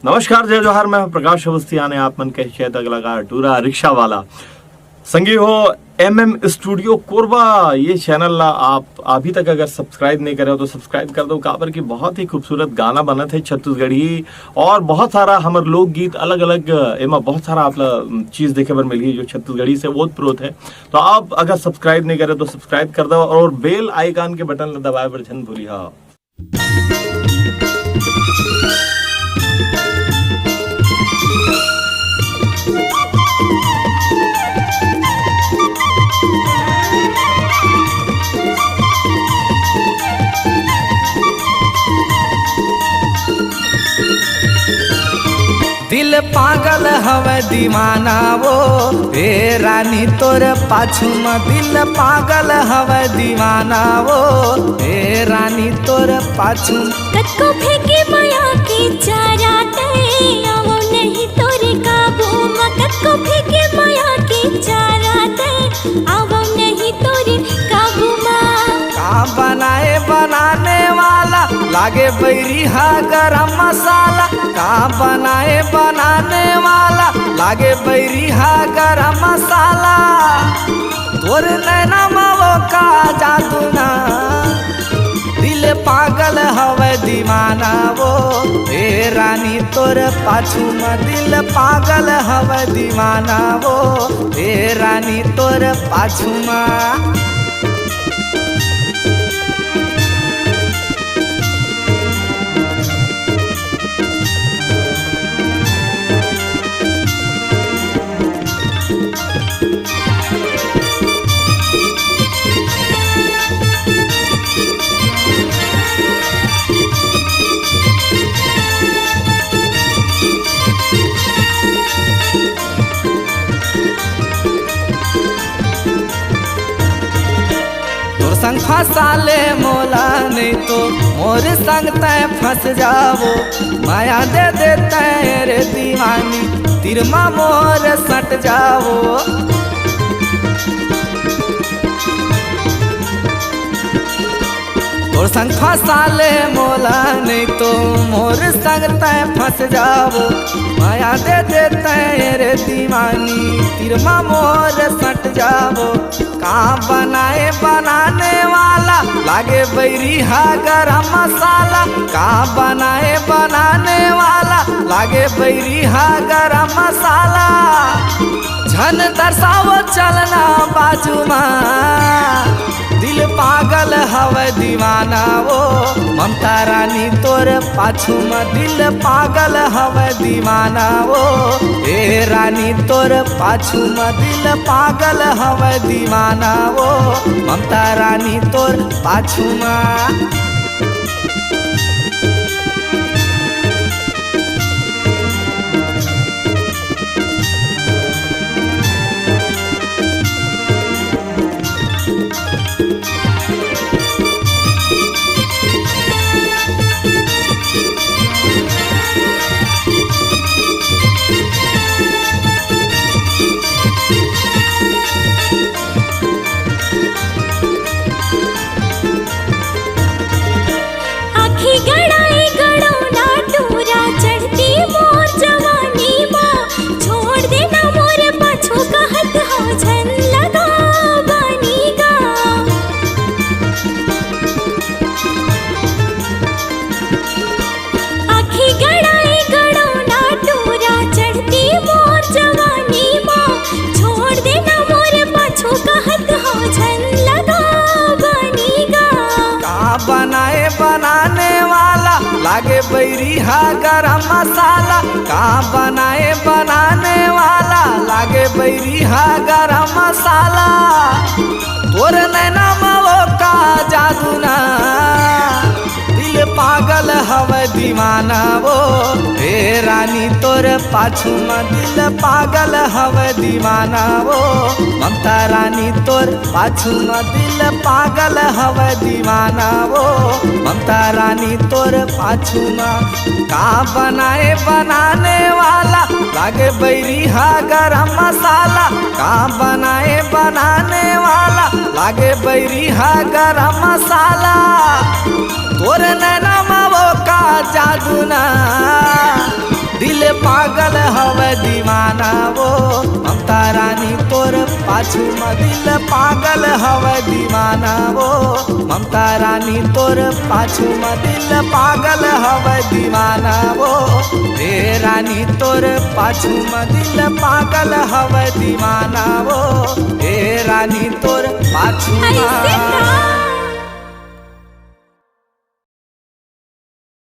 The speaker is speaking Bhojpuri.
नमस्कार, जय जोहार। मैं प्रकाश अवस्थी आने आप मन कह कलाकार टूरा रिक्शा वाला संगी हो MM स्टूडियो कोरबा। ये चैनल ला आप अभी तक अगर सब्सक्राइब नहीं करे हो तो सब्सक्राइब कर दो। काबर की बहुत ही खूबसूरत गाना बना थे छत्तीसगढ़ी और बहुत सारा हमार लोकगीत अलग अलग एमा बहुत सारा आप चीज देखे बर मिली जो छत्तीसगढ़ी से ओत प्रोत है। तो आप अगर सब्सक्राइब नहीं करे तो सब्सक्राइब कर दो और बेल आइकन के बटन दबाए बर झन भूलिया। दिल पागल हवे दीवाना वो हे रानी तोर पाछू में। दिल पागल हवे दीवाना वो हे रानी तोर पाछू। कतको फेंके माया के चारा ते आवो नहीं तोरे काबू में। कतको फेंके माया के चारा ते आवो नहीं तोरे काबू में। का बनाए बनाने वाला लागे बैरी हा गरम मसाला। का बनाए बनाने वाला लागे बैरी हा गरम मसाला। तोर नैना मावो का जादू ना। दिल पागल हवे दीवाना वो हे रानी तोर पाछू में। दिल पागल हवे दीवाना वो हे रानी तोर पाछू में। संग फंसाले मोला नहीं तो मोर संग तय फंस जावो। माया दे देते रे दीवानी तिरमा मोर सट जावो। तोर संग फंसाले मोला नहीं तो मोर संग तय फंस जावो। माया दे देते रे दीवानी तिरमा मोर सट जावो। का बनाए बनाने वाला लागे बैरी हा गरम मसाला। का बनाए बनाने वाला लागे बैरी हा गरम मसाला। झन दर्शावो चलना बाजू में। दिल पागल हवे दीवाना वो ममता रानी तोर पाछू में। दिल पागल हवे दीवाना वो हे रानी तोर पाछू में। दिल पागल हवे दीवाना वो ममता रानी तोर पाछू में। बनाए बनाने वाला लागे बैरी हा गरम मसाला। का बनाए बनाने वाला लागे बैरी हा गरम मसाला। तोर नैना मावो का जादू ना। दिल पागल हवे दीवाना वो हे रानी तोर पाछू में। दिल पागल हवे दीवाना वो ममता रानी तोर पाछू में। दिल पागल हवे दीवाना वो ममता रानी तोर पाछू में। का बनाए बनाने वाला लागे बैरी हा गरम मसाला। का बनाए बनाने वाला लागे बैरी हा गरम मसाला। तोर नैना मावो का जादू ना। दीवाना वो ममता रानी तोर पाछू में दिल पागल हवे दीवाना वो ममता रानी तोर पाछू में दिल पागल हवे दीवाना वो रे रानी तोर पाछू में दिल पागल हवे दीवाना वो रे रानी तोर पाछू ऐसे में ना